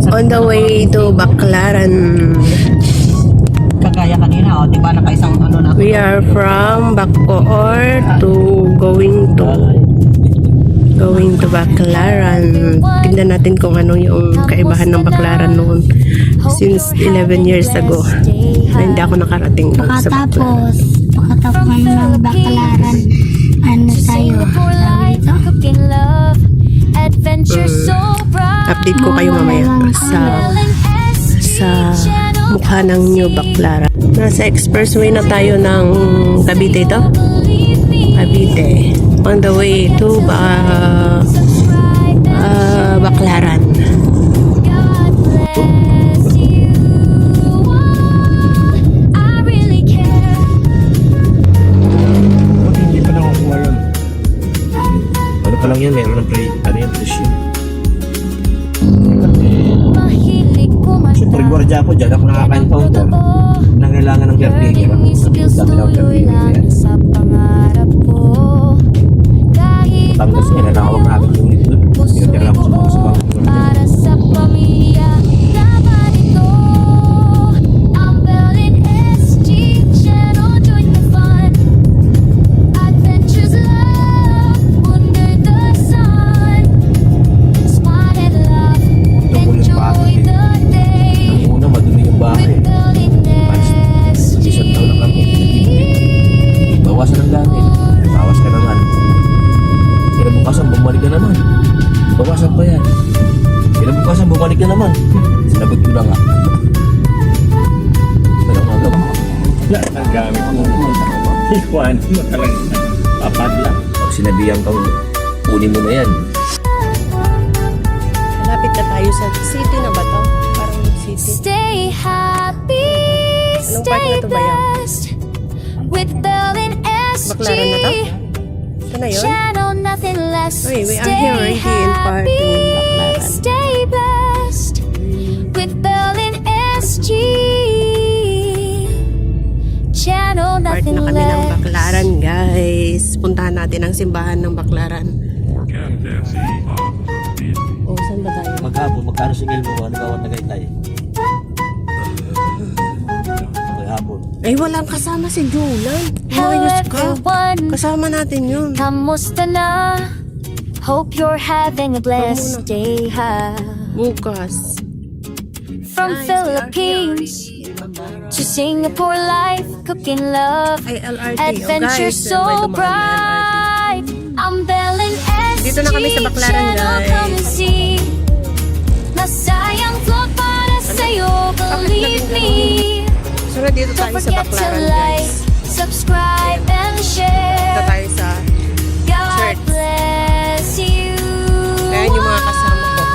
On the way to Baclaran. Kagaya kanina, di ba nakaisang ano na. We are from Bacoor to going to Baclaran. Tingnan natin kung ano yung kaibahan ng Baclaran noon since 11 years ago na hindi ako nakarating doon sa Baclaran. Pakatapos ng Baclaran, ano tayo? Update ko kayo mamaya sa mukha ng New Baclaran. Nasa expressway na tayo ng Cavite ito. Cavite. On the way to Baclaran. Hindi pa nakukuha yun. Ano pa lang yun, meron ng ano yung presyo. Siyempre, gwardiya ako dyan, ako nakaka-encounter. Nangailangan ng caretaker. Dami lang caretaker. Tanggas niya, nanakawag namin yung unit doon. Pinatira ako sa mga bumalik na naman. Sinagot ko na nga. Wala nga gawa. Wala ang gamit mo. Iwan mo talaga. Papadla. Pag sinabihan kang kunin mo na yan. Malapit na tayo sa city na ba to? Parang city. Stay happy, Anong part na to ba yan? with Bell and SG. Baclaran na to? Ito na yun? Channel nothing less. Wait, we are here already in part in Baclaran. Stay blessed with Bell and SG. Channel Part nothing na kami ng less. Baclaran, guys. Puntahan natin ang simbahan ng Baclaran. Oh, saan ba tayo? Maghapon, magkano singil mo? Ano gawat na gaytay? Maghapon. Eh, walang kasama si Julan. Hello Umayos ka. everyone, Kasama natin yun. kamusta na? Hope you're having a blessed day, ha? Bukas. From Guys, Philippines we are here already in Baclaran. to Singapore, life, cooking love, Ay, LRT. adventure guys, so may dumaan na bright. I'm Bell and SG. Dito na kami sa Baclaran, Channel, guys. come and see. Masayang vlog para sa'yo, believe me. LRT. So, dito Don't tayo sa forget to Baclaran, like, guys. subscribe, and Dito share. tayo sa God church. bless you. Ayan yung mga kasama ko.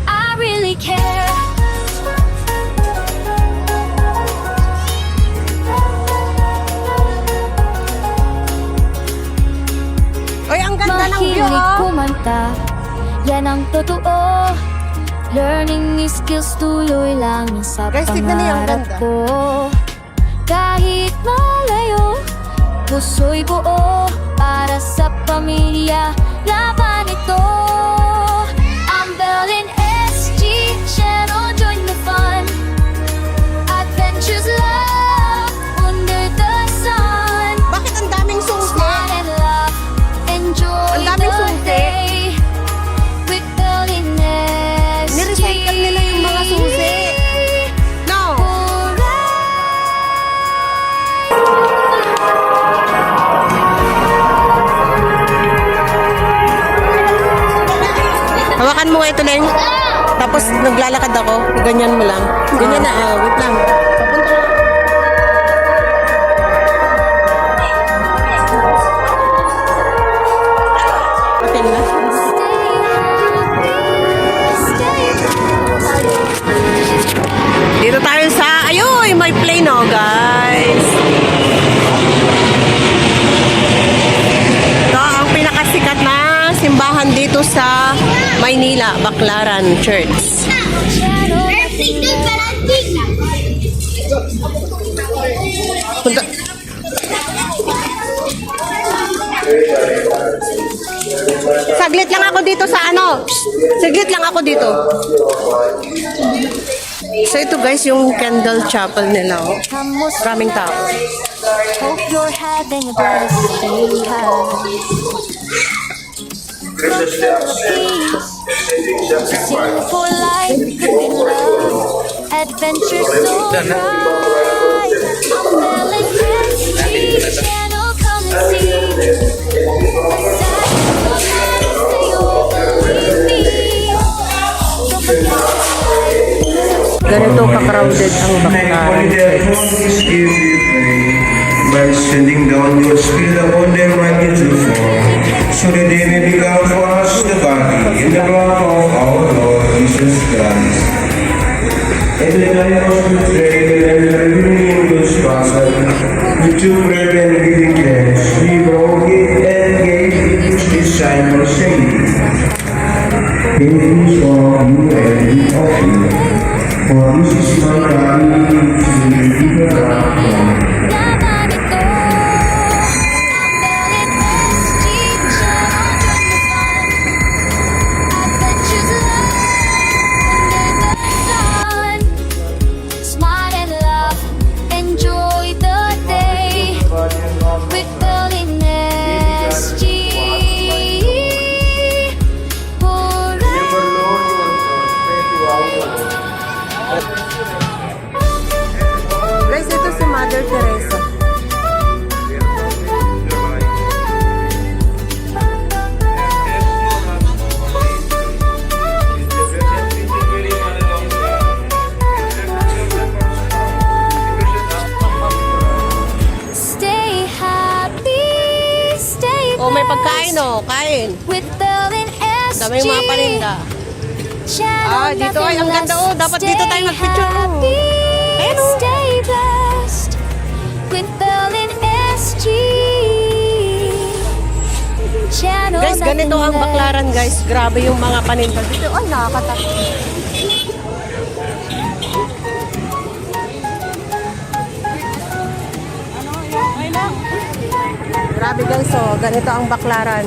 I really care. Oy, ang ganda ng view, Mahilig oh. kumanta, yan ang totoo. Learning new skills tuloy lang sa Guys, tignan niyo, ang pangarap ganda. ko. Kahit malayo, puso'y buo para sa pamilya. Laban ito. I'm Bell and SG, channel, join the fun. Adventures, love, under the sun. Bakit ang daming sungsi? Smile and laugh, enjoy Ang daming the susi. day with Bell and SG. Nirecycle nila yung mga susi. No. Hawakan mo nga ito, Leng. Tapos naglalakad ako. Ganyan mo lang. Ganyan na. Wait lang. Papunta ka. Atin na. Dito tayo sa... Ayun! May plane, oh, guys. Ito ang pinakasikat na simbahan dito sa Maynila, Baclaran Church. Punta. ako dito. So ito guys, yung candle chapel nila. Oh. Maraming tao. Hope you're having a blessed day. Sing for life, living love, adventure so bright. I'm Ellen SG channel, come and see. Aside from life, stay over with me. Ganito ka-crowded ang Baclaran. By sending down your spirit upon them right into the fall, so that they may become for us the body in the blood of our Lord Jesus Christ. And the night of the day and the reunion was gospel, the two bread and living cash, we broke it and gave it to his disciples, saying, "Take this from you and eat of it, for this is my body which is given up for you." Guys, ito si Mother Teresa. Stay happy, stay Oh, may pagkain oh, kain. with Bell and SG. Dami yung mga paninda. Ah, dito ay ang ganda oh. Dapat dito tayo mag-picture oh. Ayun oh. Stay blessed with Bell and SG. Channel Guys, ganito ang nothing Baclaran less. guys. Grabe yung mga paninda dito. Ay, nakakatakot. Grabe guys, oh. Ganito ang Baclaran.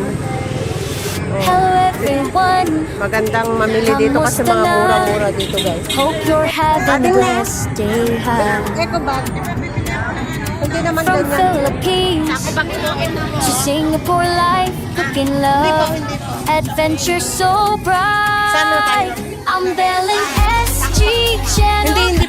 Hello everyone, Magandang mamili dito kasi mga mura-mura dito guys. hope you're having a Ating na. blessed day. Eco bag. Hindi naman From ganyan. Philippines to Singapore, life cooking love, adventure so bright. Saan na tayo? I'm Bell and SG channel. Hindi.